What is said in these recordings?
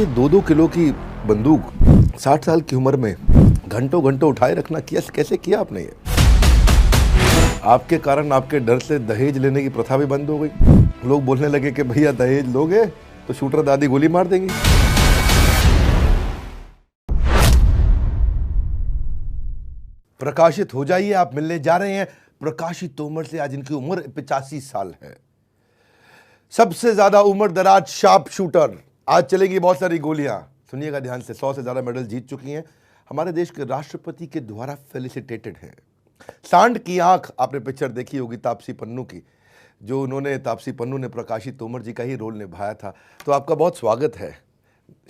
ये 2-2 किलो की बंदूक 60 साल की उम्र में घंटों घंटों उठाए रखना कैसे किया आपने ये? आपके कारण, आपके डर से दहेज लेने की प्रथा भी बंद हो गई। लोग बोलने लगे कि भैया दहेज लोगे तो शूटर दादी गोली मार देंगी। प्रकाशित हो जाइए, आप मिलने जा रहे हैं प्रकाशित तोमर से। आज इनकी उम्र 85 साल है। सबसे ज्यादा उम्र दराज शार्प शूटर। आज चलेगी बहुत सारी गोलियां, सुनिएगा ध्यान से। 100 से ज्यादा मेडल जीत चुकी हैं। हमारे देश के राष्ट्रपति के द्वारा फेलिसिटेटेड है। सांड की आंख, आपने पिक्चर देखी होगी तापसी पन्नू की, जो उन्होंने तापसी पन्नू ने प्रकाशित तोमर जी का ही रोल निभाया था। तो आपका बहुत स्वागत है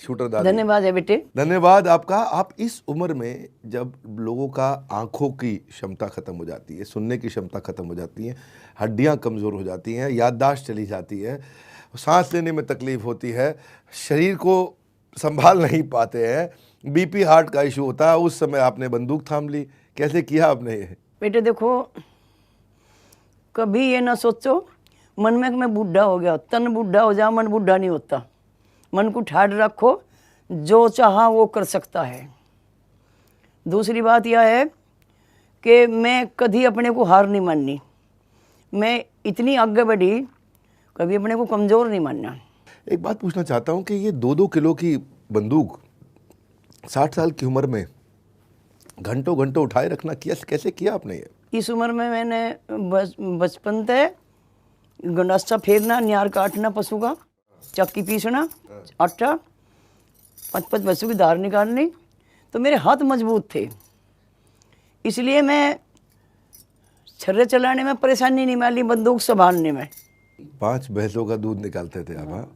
शूटर दादी। धन्यवाद है बेटे। धन्यवाद आपका। आप इस उम्र में जब लोगों का आंखों की क्षमता खत्म हो जाती है, सुनने की क्षमता खत्म हो जाती है, हड्डियां कमज़ोर हो जाती हैं, याददाश्त चली जाती है, सांस लेने में तकलीफ होती है, शरीर को संभाल नहीं पाते हैं, बीपी हार्ट का इशू होता है, उस समय आपने बंदूक थाम ली। कैसे किया आपने ये? बेटे देखो, कभी ये ना सोचो मन में कि मैं बूढ़ा हो गया। तन बूढ़ा हो जा, मन बूढ़ा नहीं होता। मन को ठाड़ रखो, जो चाहा वो कर सकता है। दूसरी बात यह है कि मैं कभी अपने को हार नहीं माननी। मैं इतनी आगे बढ़ी, कभी अपने को कमज़ोर नहीं मानना। एक बात पूछना चाहता हूँ कि ये 2-2 किलो की बंदूक 60 साल की उम्र में घंटों घंटों उठाए रखना कैसे किया आपने ये? इस उम्र में मैंने बचपन से गंडासा फेरना, न्यार काटना पशु का, चक्की पीसना, आटा, 5-5 पशु की धार निकालनी, तो मेरे हाथ मजबूत थे। इसलिए मैं छर्रे चलाने में परेशानी नहीं मानी, बंदूक संभालने में। 5 भैंसों का दूध निकालते थे आप? हाँ,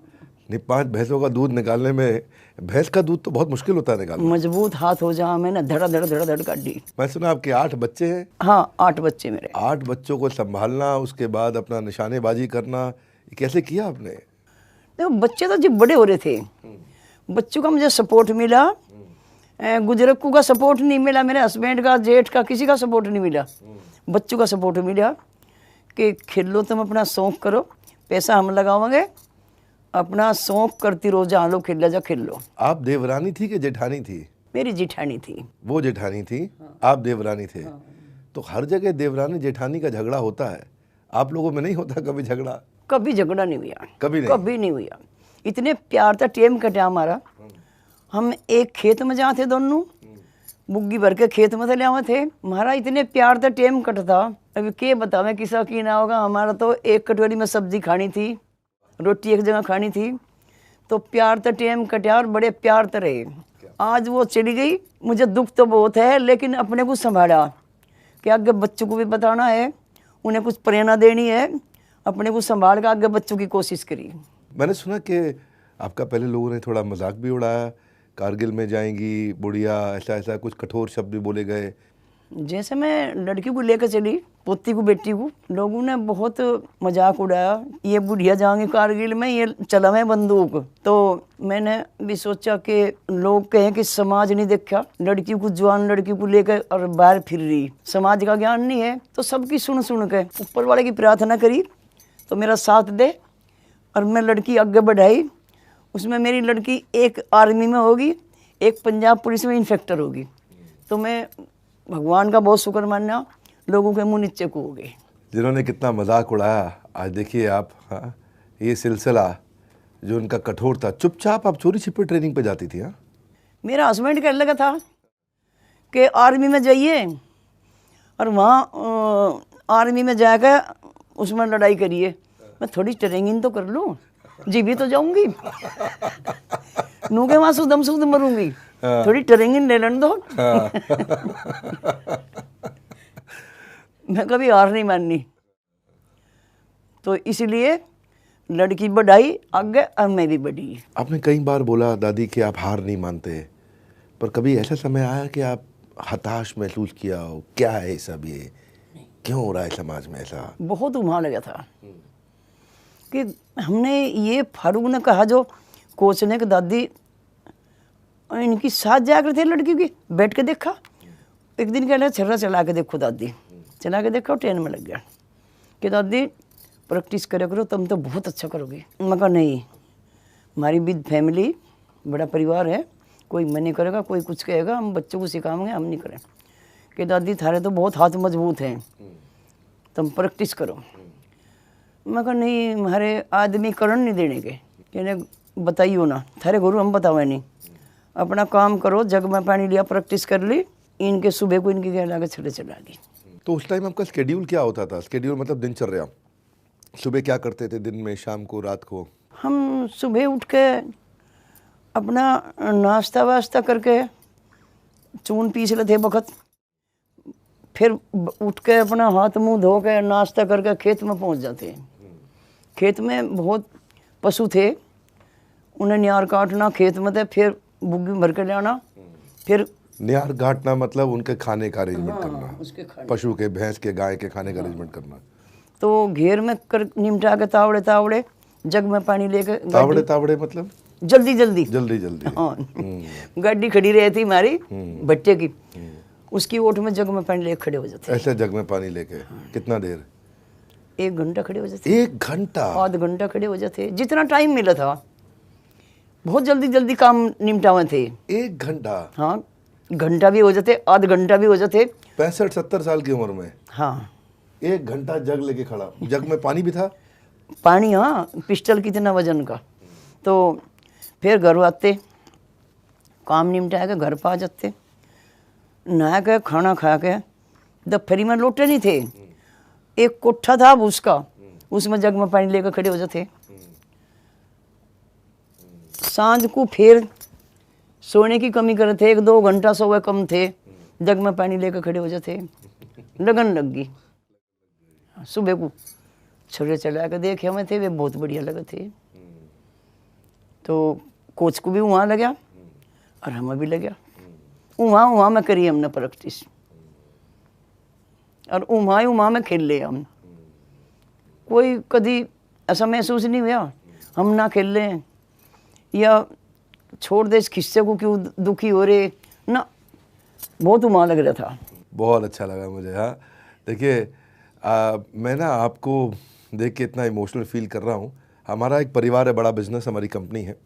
नहीं, 5 भैंसों का दूध निकालने में, भैंस का दूध तो बहुत मुश्किल होता है निकालना। मजबूत हाथ हो जा, मैंने धड़ा धड़ काट दी। मैं सुना आपके 8 बच्चे हैं? हाँ, 8 बच्चे मेरे। 8 बच्चों को संभालना, उसके बाद अपना निशानेबाजी करना, कैसे किया आपने? देखो, बच्चे तो जब बड़े हो रहे थे, बच्चों का मुझे सपोर्ट मिला। गुजरक्कू का सपोर्ट नहीं मिला, मेरे हस्बैंड का, जेठ का, किसी का सपोर्ट नहीं मिला। बच्चों का सपोर्ट मिला कि खेलो, तुम अपना शौक करो, पैसा हम लगाओगे, अपना शौक करती रहो, जहाँ लो खेल जा खेल लो। आप देवरानी थी कि जेठानी थी? मेरी जेठानी थी। वो जेठानी थी? हाँ। आप देवरानी थे? हाँ। तो हर जगह देवरानी जेठानी का झगड़ा होता है, आप लोगों में नहीं होता कभी झगड़ा? कभी झगड़ा नहीं हुआ, कभी नहीं हुआ। इतने प्यार था, टेम कटा हमारा। हम एक खेत में जाते दोनों, बुग्गी भर के खेत में ले थे। हमारा इतने प्यार था, टेम कट था। अभी के बतावे किसा की ना होगा। हमारा तो एक कटोरी में सब्जी खानी थी, रोटी एक जगह खानी थी। तो प्यार तो टेम कटा और बड़े प्यार तो रहे। आज वो चली गई, मुझे दुख तो बहुत है, लेकिन अपने को संभाला कि आगे बच्चों को भी बताना है, उन्हें कुछ प्रेरणा देनी है, अपने को संभाल कर आगे बच्चों की कोशिश करी। मैंने सुना कि आपका पहले लोगों ने थोड़ा मजाक भी उड़ाया, कारगिल में जाएंगी बुढ़िया, ऐसा कुछ कठोर शब्द भी बोले गए। जैसे मैं लड़की को लेकर चली, पोती को, बेटी को, लोगों ने बहुत मजाक उड़ाया, ये बुढ़िया जाएंगे कारगिल में, ये चला है बंदूक। तो मैंने भी सोचा कि लोग कहें कि समाज नहीं देखा, लड़की को, जवान लड़की को लेकर और बाहर फिर रही, समाज का ज्ञान नहीं है। तो सबकी सुन के ऊपर वाले की प्रार्थना करी तो मेरा साथ दे, और मैं लड़की आगे बढ़ाई। उसमें मेरी लड़की एक आर्मी में होगी, एक पंजाब पुलिस में इंस्पेक्टर होगी। तो मैं भगवान का बहुत शुक्र मानना, लोगों के मुंह नीचे को हो गए। जिन्होंने कितना मजाक उड़ाया, आज देखिए आप। हाँ, ये सिलसिला जो उनका कठोर था, चुपचाप आप चोरी छिपे ट्रेनिंग पे जाती थी? हाँ, मेरा हस्बैंड कहने लगा था कि आर्मी में जाइए और वहाँ आर्मी में जाकर उसमें लड़ाई करिए। मैं थोड़ी ट्रेनिंग तो कर लूँ, जी भी तो जाऊंगी, नू के वहाँ सुदम सुद मरूंगी। हाँ। थोड़ी ट्रेनिंग ले लेने दो। हाँ। मैं कभी हार नहीं माननी। तो इसलिए लड़की बढ़ाई आगे और मैं भी बढ़ी। आपने कई बार बोला दादी कि आप हार नहीं मानते, पर कभी ऐसा समय आया कि आप हताश महसूस किया हो? क्या है सब ये, क्यों हो रहा है समाज में ऐसा? बहुत वहाँ लगा था कि हमने ये फारूक ने कहा, जो कोच ने, कि दादी इनकी साथ जाकर थे लड़की की, बैठ के देखा। एक दिन कह रहा छर्रा चला के देखो दादी, चला के देखा, ट्रेन में लग गया कि दादी प्रैक्टिस करे करो, तुम तो बहुत अच्छा करोगे। मैं कहा नहीं, हमारी विद फैमिली बड़ा परिवार है, कोई मन नहीं करेगा, कोई कुछ कहेगा, हम बच्चों को सिखाएंगे, हम नहीं करें। कि दादी थारे तो बहुत हाथ मजबूत हैं, तुम प्रैक्टिस करो। मैं कहा नहीं, हमारे आदमी करण नहीं देने के, कहने बताइयो ना, थारे गुरु हम बतावे नहीं, अपना काम करो, जग में पानी लिया, प्रैक्टिस कर ली, इनके सुबह को इनकी कहला के छड़े चला गई। तो उस टाइम आपका स्केड्यूल क्या होता था? स्केड्यूल मतलब दिनचर्या, सुबह क्या करते थे, दिन में, शाम को, रात को? हम सुबह उठ के अपना नाश्ता वास्ता करके चून पीस लेते वक्त, फिर उठ के अपना हाथ मुंह धो के नाश्ता करके खेत में पहुंच जाते हैं। खेत में बहुत पशु थे, उन्हें नियार काटना खेत में थे, फिर बुग्गी भर के लाना, फिर निहार घाटना मतलब उनके खाने का अरेंजमेंट करना, उसके खाने। पशु के, भैंस के, गाय के खाने का अरेंजमेंट करना। तो घेर में कर निमटा के तावड़े तावड़े जग में पानी लेके, तावड़े तावड़े मतलब जल्दी जल्दी जल्दी जल्दी। हाँ, गाड़ी खड़ी रही थी हमारी भट्टे की, उसकी ओट में जग में पानी लेके खड़े हो जाते। ऐसे जग में पानी लेके कितना देर? 1 घंटा खड़े हो जाते, 1 घंटा, आधा घंटा खड़े हो जाते, जितना टाइम मिला था। बहुत जल्दी जल्दी काम निपटावे थे। 1 घंटा? हाँ, घंटा भी हो जाते, आधा घंटा भी हो जाते। 65-70 साल की उम्र में हाँ, 1 घंटा जग लेके खड़ा। जग में पानी भी था? पानी, हाँ, पिस्टल कितना वजन का। तो फिर घर आते, काम निपटा के घर पा जाते, नहा के खाना खा के, दफ्तरी में लोटे नहीं थे, एक कोठा था उसका, उसमें जग में पानी लेकर खड़े हो जाते। सांझ को फिर सोने की कमी करे थे, 1-2 घंटा सोए कम थे, जग में पानी लेकर खड़े हो जाते। लगन लग गई। सुबह को छड़े चला के देखे हमें थे, वे बहुत बढ़िया लगे थे। तो कोच को भी वहाँ लगा और हमें भी लगा, वहाँ में करी हमने प्रैक्टिस, और वहाँ में खेल ले हम। कोई कभी ऐसा महसूस नहीं हुआ हम ना खेल लें या छोड़ दे इस किस्से को, क्यों दुखी हो रहे ना, बहुत वहाँ लग रहा था। बहुत अच्छा लगा मुझे। हाँ, देखिए मैं ना आपको देख के इतना इमोशनल फील कर रहा हूँ। हमारा एक परिवार है, बड़ा बिजनेस, हमारी कंपनी है,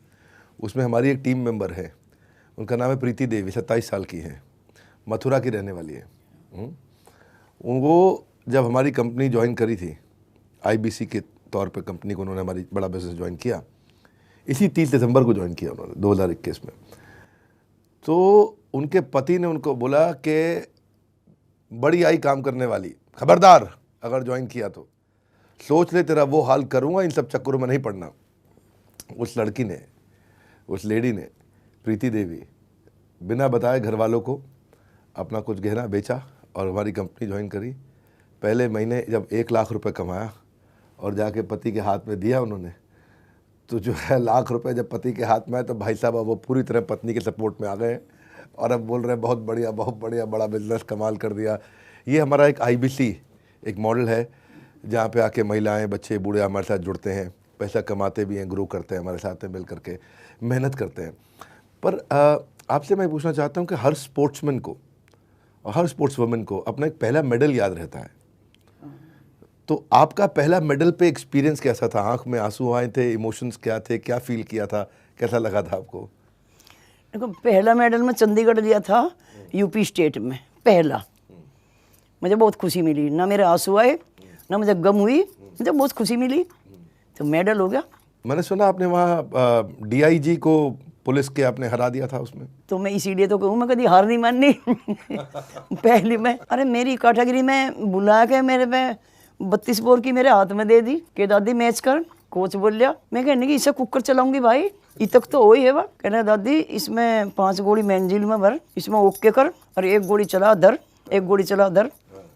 उसमें हमारी एक टीम मेंबर है, उनका नाम है प्रीति देवी, 27 साल की है, मथुरा की रहने वाली है। वो जब हमारी कंपनी ज्वाइन करी थी, IBC के तौर पे कंपनी को उन्होंने हमारी बड़ा बिजनेस ज्वाइन किया, इसी 30 दिसंबर को ज्वाइन किया उन्होंने 2021 में। तो उनके पति ने उनको बोला कि बड़ी आई काम करने वाली, खबरदार अगर ज्वाइन किया तो सोच ले, तेरा वो हाल करूँगा, इन सब चक्करों में नहीं पड़ना। उस लड़की ने, उस लेडी ने, प्रीति देवी, बिना बताए घर वालों को अपना कुछ गहना बेचा और हमारी कंपनी ज्वाइन करी। पहले महीने जब 1 लाख रुपए कमाया और जाके पति के हाथ में दिया उन्होंने, तो जो है लाख रुपए जब पति के हाथ में आए तो भाई साहब वो पूरी तरह पत्नी के सपोर्ट में आ गए और अब बोल रहे हैं बहुत बढ़िया, बड़ा बिजनेस कमाल कर दिया। ये हमारा एक IBC एक मॉडल है जहाँ पे आके महिलाएं, बच्चे, बूढ़े हमारे साथ जुड़ते हैं, पैसा कमाते भी हैं, ग्रो करते हैं, हमारे साथ में मिल करके मेहनत करते हैं। पर आपसे मैं पूछना चाहता हूँ कि हर स्पोर्ट्समैन को और हर स्पोर्ट्स वुमेन को अपना एक पहला मेडल याद रहता है, तो आपका पहला मेडल पे एक्सपीरियंस कैसा था? आंख में आंसू आए थे, इमोशंस क्या थे, क्या फील किया था, कैसा लगा था आपको? देखो, पहला मेडल मैं चंडीगढ़ लिया था, यूपी स्टेट में पहला। मुझे बहुत खुशी मिली, ना मेरे आंसू आए ना मुझे गम हुई, मुझे बहुत खुशी मिली, तो मेडल हो गया। मैंने सुना आपने वहाँ DIG को पुलिस के आपने हरा दिया था उसमें। तो मैं इसीलिए तो कहूँ, मैं कभी हार नहीं माननी। पहली में, अरे मेरी कैटेगरी में बुला के मेरे पे 32 बोर की मेरे हाथ में दे दी कि दादी मैच कर। कोच बोल लिया, मैं कहने की इसे कुकर चलाऊंगी भाई, ये तक तो हो ही है। वह कहना दादी इसमें 5 गोली मंजिल में भर, इसमें ओके कर, और 1 गोली चला धर, 1 गोली चला धर,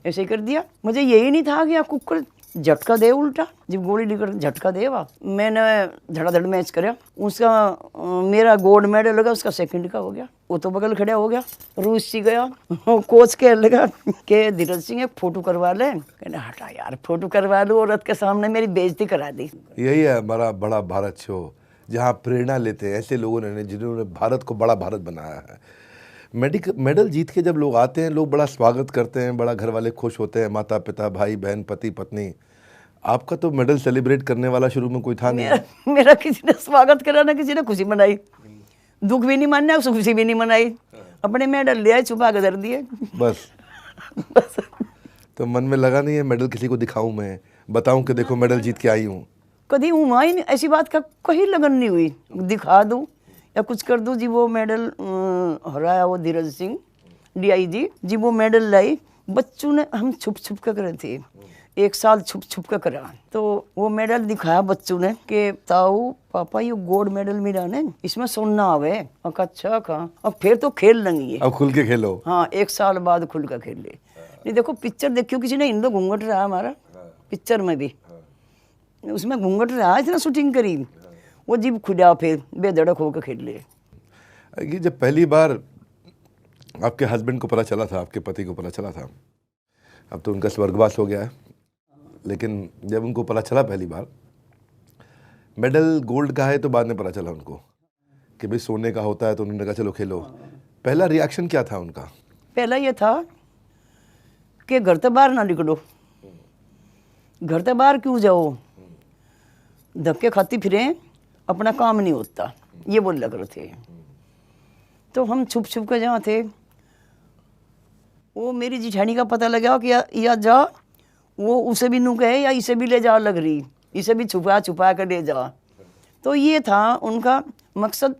ऐसे ही कर दिया। मुझे यही नहीं था कि आप कुकर झटका दे, उल्टा जब गोली लेकर झटका दे। वाह, मैंने धड़ाधड़ मैच कराया, उसका मेरा गोल्ड मेडल लगा, उसका सेकंड का हो गया। वो तो बगल खड़ा हो गया, रूस सी गया। कोच कह लगा कि धीरज सिंह एक फोटो करवा ले, कहने हटा यार फोटो करवा लो, औरत के सामने मेरी बेइज्जती करा दी। यही है हमारा बड़ा भारत शो, जहाँ प्रेरणा लेते हैं ऐसे लोगों ने जिन्होंने भारत को बड़ा भारत बनाया है। मेडल जीत के जब लोग आते हैं, लोग बड़ा स्वागत करते हैं, बड़ा घर वाले खुश होते हैं, माता पिता, भाई बहन, पति पत्नी। आपका तो मेडल सेलिब्रेट करने वाला शुरू में कोई था नहीं? मेरा किसी ने स्वागत करा ना किसी ने खुशी मनाई। दुख भी नहीं मानना, खुशी भी नहीं मनाई, अपने मेडल ले आए, छुपा के धर दिए। बस बस तो मन में लगा नहीं है मेडल किसी को दिखाऊं, मैं बताऊं कि देखो मेडल जीत के आई हूँ? कभी हुआ ही नहीं, ऐसी बात का कहीं लगन नहीं हुई दिखा दूं या कुछ कर दूं जी। वो मेडल हराया वो धीरज सिंह DIG जी, वो मेडल लाई। बच्चों ने, हम छुप छुप कर करे थे, 1 साल छुप छुप कर करा, तो वो मेडल दिखाया बच्चों ने कि ताऊ पापा ये गोल्ड मेडल मिला ने, इसमें सोना आवे। अच्छा कहा, अब फिर तो खेल लेंगे, अब खुल के खेलो। हाँ 1 साल बाद खुल कर खेल ले। नहीं देखो पिक्चर देखियो, किसी ने इंदो घूंघट रहा हमारा पिक्चर में भी, उसमें घूंघट रहा, इतना शूटिंग करी, वो जीव खुदा फिर बेधड़क होकर खेल ले। ये जब पहली बार आपके हस्बैंड को पता चला था, आपके पति को पता चला था, अब तो उनका स्वर्गवास हो गया है, लेकिन जब उनको पता चला पहली बार मेडल गोल्ड का है, तो बाद में पता चला उनको कि भाई सोने का होता है, तो उन्होंने कहा चलो खेलो। पहला रिएक्शन क्या था उनका? पहला ये था कि घर से बाहर ना निकलो, घर से बाहर क्यों जाओ, धक्के खाती फिरें, अपना काम नहीं होता, ये बोल लग रहे थे। तो हम छुप छुप कर जहाँ थे, वो मेरी जिठानी का पता लगा कि या जा, वो उसे भी नू कहे या इसे भी ले जा लग रही, इसे भी छुपा छुपा कर ले जा। तो ये था उनका मकसद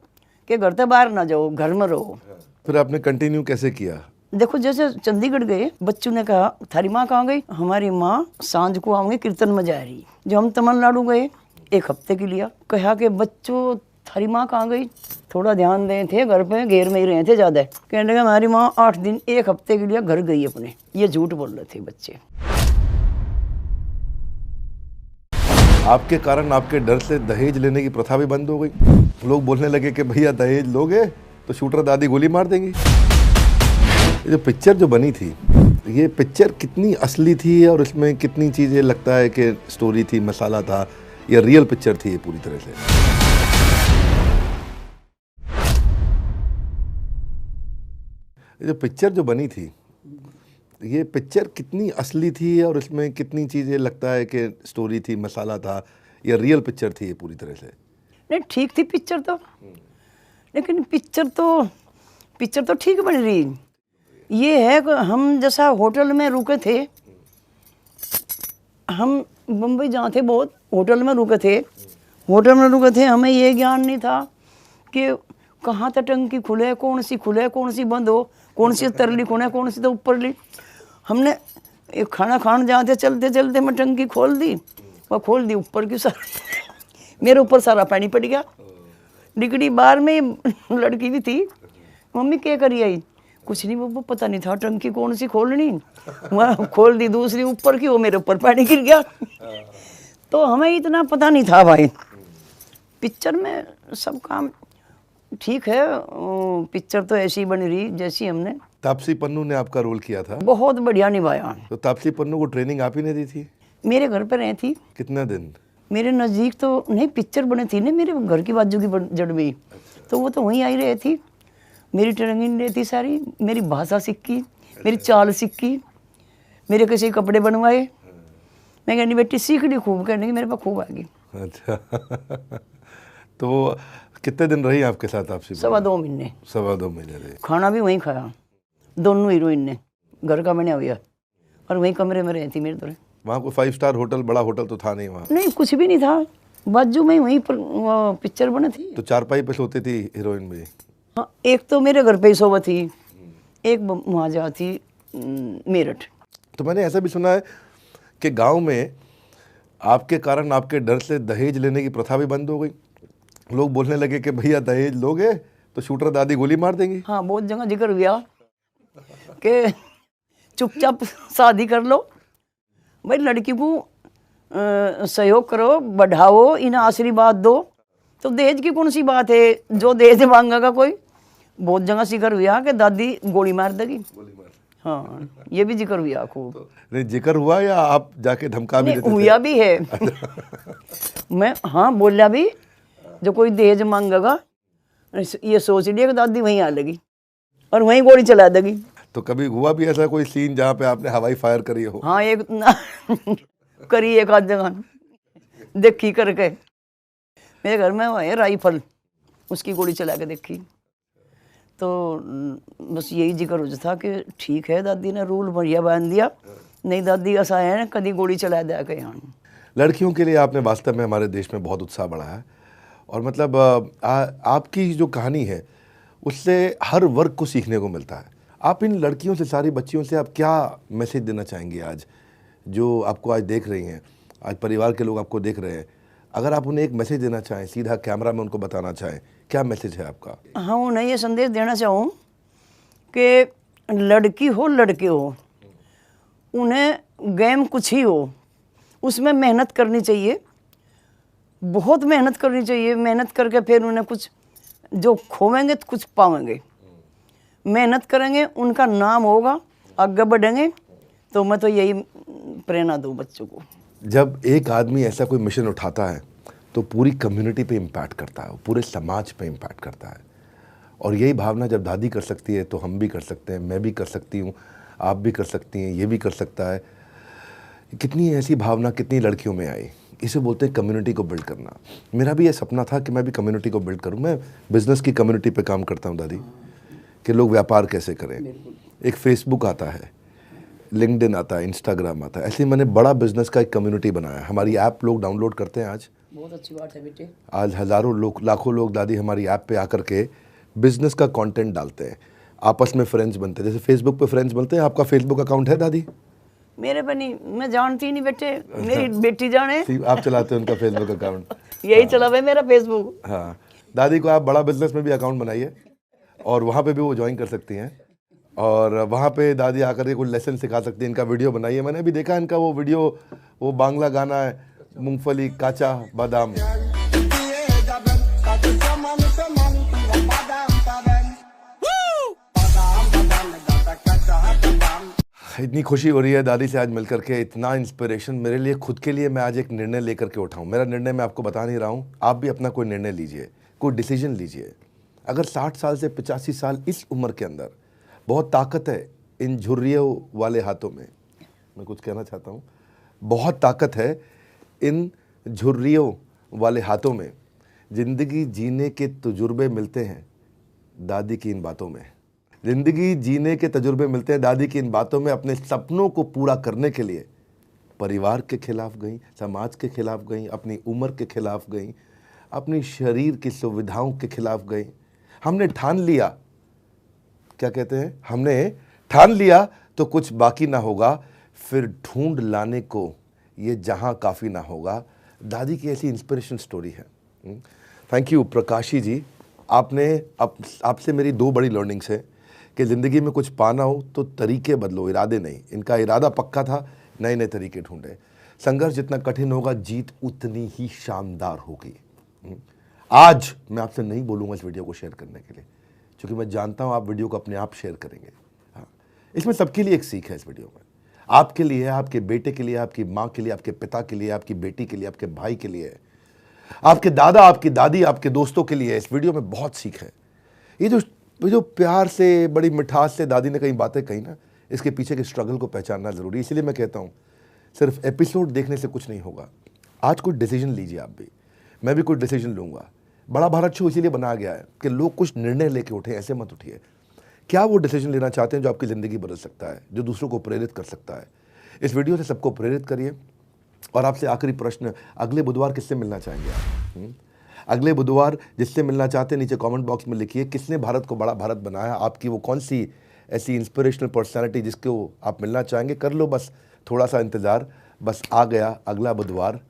कि घर से बाहर ना जाओ, घर में रहो। फिर आपने कंटिन्यू कैसे किया? देखो जैसे चंडीगढ़ गए, बच्चों ने कहा थारी माँ कहाँ गई? हमारी माँ सांझ को आऊँगी, कीर्तन में जा रही। जब हम तमिलनाडु गए 1 हफ्ते के लिए, कहा कि बच्चों थारी माँ कहाँ गई? थोड़ा ध्यान दें थे, घर पे घेर में ही रहे थे ज़्यादा। कहने लगे हमारी माँ 8 दिन 1 हफ्ते के लिए घर गई अपने। ये झूठ बोल रहे थे बच्चे। आपके कारण, आपके डर से दहेज लेने की प्रथा भी बंद हो गई। लोग बोलने लगे कि भैया दहेज लोगे तो शूटर दादी गोली मार देंगी। ये जो पिक्चर जो बनी थी, ये पिक्चर कितनी असली थी और इसमें कितनी चीज़ें लगता है कि स्टोरी थी, मसाला था, या रियल पिक्चर थी ये पूरी तरह से? ये जो पिक्चर जो बनी थी, ये पिक्चर कितनी असली थी और इसमें कितनी चीज़ें लगता है कि स्टोरी थी, मसाला था, या रियल पिक्चर थी ये पूरी तरह से? नहीं ठीक थी पिक्चर तो, लेकिन पिक्चर तो ठीक बन रही। ये है कि हम जैसा होटल में रुके थे, हम बम्बई जहाँ थे बहुत होटल में रुके थे, हमें ये ज्ञान नहीं था कि कहाँ तक टंकी खुले, कौन सी बंद हो, कौन सी तरली खोने, कौन सी तो ऊपर ली। हमने एक खाना खाने जाते चलते मैं टंकी खोल दी, वह खोल दी ऊपर की, सारा मेरे ऊपर सारा पानी पड़ गया। डिगड़ी बार में लड़की भी थी, मम्मी क्या करी आई? कुछ नहीं वो पता नहीं था टंकी कौन सी खोलनी, वह खोल दी दूसरी ऊपर की, वो मेरे ऊपर पानी गिर गया। तो हमें इतना पता नहीं था भाई। पिक्चर में सब काम ठीक है, पिक्चर तो ऐसी बन रही जैसी हमने। तापसी पन्नू ने आपका रोल किया था, बहुत बढ़िया निभाया। तो तापसी पन्नू को ट्रेनिंग आप ही ने दी थी? मेरे घर पे रही थी। कितना दिन? मेरे मेरे नज़दीक तो नहीं, पिक्चर बनी थी ना मेरे घर की बाजू की जड़ में, तो वो तो वहीं आई रही थी। मेरी ट्रेनिंग रहती सारी, मेरी भाषा सीखी, मेरी चाल सीखी, मेरे कैसे कपड़े बनवाए। मैं कहनी बेटी सीख ली खूब, कहने की मेरे पास खूब आ गई। अच्छा तो कितने दिन रही आपके साथ तापसी? 2.25 महीने। 2.25 महीने रही। खाना भी वहीं खाया, दोनों हीरोइन ने, घर का बना हुआ, और वहीं कमरे में रहती मेरे तो। वहाँ कोई 5 स्टार होटल, बड़ा होटल तो था नहीं वहाँ? नहीं कुछ भी नहीं था, बाजू में वहीं पर पिक्चर बनी थी। तो चारपाई पे सोती थी हीरोइन भी? हाँ, एक तो मेरे घर पे ही सोवा थी, एक वहाँ जा थी मेरठ। तो मैंने ऐसा भी सुना है कि गांव में आपके कारण, आपके डर से दहेज लेने की प्रथा भी बंद हो गई। लोग बोलने लगे कि भैया दहेज लोगे तो शूटर दादी गोली मार देंगी। हाँ बहुत जगह जिक्र हुआ कि चुपचाप शादी कर लो भाई, लड़की को सहयोग करो, बढ़ाओ, इन्हें आशीर्वाद दो, तो दहेज की कौन सी बात है, जो दहेज मांगेगा कोई। बहुत जगह जिक्र हुआ कि दादी गोली मार देगी। हाँ ये भी जिक्र हुआ खूब। नहीं जिक्र हुआ या आप जाके धमका भी देते थे? हुआ भी है। मैं हाँ बोला भी, जो कोई दहेज मांगेगा ये सोच लिया कि दादी वहीं आ लगी और वहीं गोली चला देगी। तो कभी हुआ भी ऐसा कोई सीन जहाँ पे आपने हवाई फायर करी हो? हाँ एक करी, एक आध जगह देखी करके। मेरे घर में वो है राइफल, उसकी गोली चला के देखी। तो बस यही जिक्र हो था कि ठीक है दादी ने रूल बढ़िया बांध दिया, नहीं दादी ऐसा है ना कभी गोली चला दिया के यहाँ। लड़कियों के लिए आपने वास्तव में हमारे देश में बहुत उत्साह बढ़ाया और मतलब आपकी जो कहानी है उससे हर वर्ग को सीखने को मिलता है। आप इन लड़कियों से, सारी बच्चियों से आप क्या मैसेज देना चाहेंगे आज, जो आपको आज देख रही हैं, आज परिवार के लोग आपको देख रहे हैं, अगर आप उन्हें एक मैसेज देना चाहें, सीधा कैमरा में उनको बताना चाहें, क्या मैसेज है आपका? हाँ, उन्हें ये संदेश देना चाहूँ कि लड़की हो लड़के हो, उन्हें गेम कुछ ही हो, उसमें मेहनत करनी चाहिए, बहुत मेहनत करनी चाहिए। मेहनत करके फिर उन्हें कुछ जो खोवेंगे तो कुछ पावेंगे। मेहनत करेंगे उनका नाम होगा, आगे बढ़ेंगे। तो मैं तो यही प्रेरणा दूँ बच्चों को। जब एक आदमी ऐसा कोई मिशन उठाता है तो पूरी कम्युनिटी पे इम्पैक्ट करता है, पूरे समाज पे इम्पैक्ट करता है। और यही भावना जब दादी कर सकती है तो हम भी कर सकते हैं, मैं भी कर सकती हूँ, आप भी कर सकती हैं, ये भी कर सकता है। कितनी ऐसी भावना कितनी लड़कियों में आई, इसे बोलते हैं कम्युनिटी को बिल्ड करना। मेरा भी ये सपना था कि मैं भी कम्युनिटी को बिल्ड करूँ। मैं बिज़नेस की कम्युनिटी पे काम करता हूँ दादी, कि लोग व्यापार कैसे करें। एक फेसबुक आता है, लिंक्डइन आता है, इंस्टाग्राम आता है, ऐसे मैंने बड़ा बिजनेस का एक कम्युनिटी बनाया। हमारी ऐप लोग डाउनलोड करते हैं आज, बहुत अच्छी बात है बेटे। आज हज़ारों लोग, लाखों लोग दादी हमारी ऐप पे आकर के बिजनेस का कंटेंट डालते हैं, आपस में फ्रेंड्स बनते हैं। जैसे फेसबुक पे फ्रेंड्स बनते हैं, आपका फेसबुक अकाउंट है दादी? मेरे बनी मैं जानती नहीं बेटे, मेरी बेटी जाने। आप चलाते हैं उनका फेसबुक अकाउंट? यही चला हुआ है मेरा फेसबुक। हाँ, दादी को आप बड़ा बिजनेस में भी अकाउंट बनाइए और वहाँ पे भी वो ज्वाइन कर सकती हैं और वहाँ पे दादी आकर के कुछ लेसन सिखा सकती हैं। इनका वीडियो बनाइए, मैंने भी देखा इनका वो वीडियो, वो बांग्ला गाना है, मूंगफली काचा बादाम। इतनी खुशी हो रही है दादी से आज मिलकर के, इतना इंस्पिरेशन मेरे लिए, खुद के लिए मैं आज एक निर्णय लेकर के उठाऊं। मेरा निर्णय मैं आपको बता नहीं रहा हूं, आप भी अपना कोई निर्णय लीजिए, कोई डिसीजन लीजिए। अगर 60 साल से 85 साल इस उम्र के अंदर, बहुत ताकत है इन झुर्रियों वाले हाथों में, मैं कुछ कहना चाहता हूँ, बहुत ताकत है इन झुर्रियों वाले हाथों में। ज़िंदगी जीने के तजुर्बे मिलते हैं दादी की इन बातों में, ज़िंदगी जीने के तजुर्बे मिलते हैं दादी की इन बातों में। अपने सपनों को पूरा करने के लिए परिवार के खिलाफ गई, समाज के खिलाफ गई, अपनी उम्र के खिलाफ गई, अपनी शरीर की सुविधाओं के खिलाफ गई। हमने ठान लिया, क्या कहते हैं, हमने ठान लिया तो कुछ बाकी ना होगा, फिर ढूंढ लाने को ये जहां काफ़ी ना होगा। दादी की ऐसी इंस्पिरेशन स्टोरी है। थैंक यू प्रकाशी जी। आपने आपसे मेरी 2 बड़ी लर्निंग्स है कि ज़िंदगी में कुछ पाना हो तो तरीके बदलो, इरादे नहीं। इनका इरादा पक्का था, नए नए तरीके ढूंढे। संघर्ष जितना कठिन होगा, जीत उतनी ही शानदार होगी। आज मैं आपसे नहीं बोलूँगा इस वीडियो को शेयर करने के लिए, क्योंकि मैं जानता हूँ आप वीडियो को अपने आप शेयर करेंगे। हाँ, इसमें सबके लिए एक सीख है इस वीडियो में, आपके लिए, आपके बेटे के लिए, आपकी माँ के लिए, आपके पिता के लिए, आपकी बेटी के लिए, आपके भाई के लिए, आपके दादा, आपकी दादी, आपके दोस्तों के लिए। इस वीडियो में बहुत सीख है। ये जो प्यार से, बड़ी मिठास से दादी ने कई बातें कही ना, इसके पीछे के स्ट्रगल को पहचानना ज़रूरी है। इसलिए मैं कहता हूँ सिर्फ एपिसोड देखने से कुछ नहीं होगा। आज कोई डिसीजन लीजिए आप भी, मैं भी कोई डिसीजन लूँगा। बड़ा भारत शो इसीलिए बनाया गया है कि लोग कुछ निर्णय लेके उठे, ऐसे मत उठिए। क्या वो डिसीजन लेना चाहते हैं जो आपकी ज़िंदगी बदल सकता है, जो दूसरों को प्रेरित कर सकता है। इस वीडियो से सबको प्रेरित करिए। और आपसे आखिरी प्रश्न, अगले बुधवार किससे मिलना चाहेंगे आप? अगले बुधवार जिससे मिलना चाहते हैं नीचे कमेंट बॉक्स में लिखिए, किसने भारत को बड़ा भारत बनाया। आपकी वो कौन सी ऐसी इंस्पिरेशनल पर्सनालिटी जिसको आप मिलना चाहेंगे, कर लो बस थोड़ा सा इंतज़ार, बस आ गया अगला बुधवार।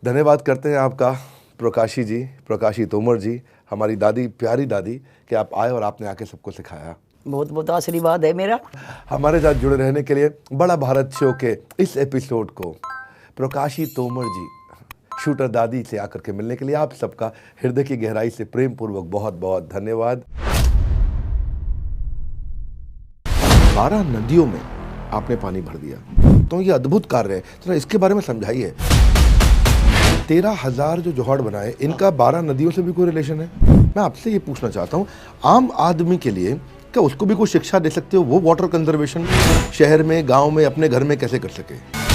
धन्यवाद करते हैं आपका प्रकाशी जी, प्रकाशी तोमर जी, हमारी दादी, प्यारी दादी, कि आप आए और आपने आके सबको सिखाया। बहुत बहुत आशीर्वाद है मेरा। हमारे साथ जुड़े रहने के लिए बड़ा भारत शो के इस एपिसोड को प्रकाशी तोमर जी, शूटर दादी से आकर के मिलने के लिए आप सबका हृदय की गहराई से प्रेम पूर्वक बहुत बहुत धन्यवाद। 12 नदियों में आपने पानी भर दिया, तो ये अद्भुत कार्य है, तो इसके बारे में समझाइए। 13,000 जो जोहड़ बनाए, इनका 12 नदियों से भी कोई रिलेशन है? मैं आपसे ये पूछना चाहता हूँ, आम आदमी के लिए क्या उसको भी कोई शिक्षा दे सकते हो, वो वाटर कंजर्वेशन शहर में, गांव में, अपने घर में कैसे कर सके?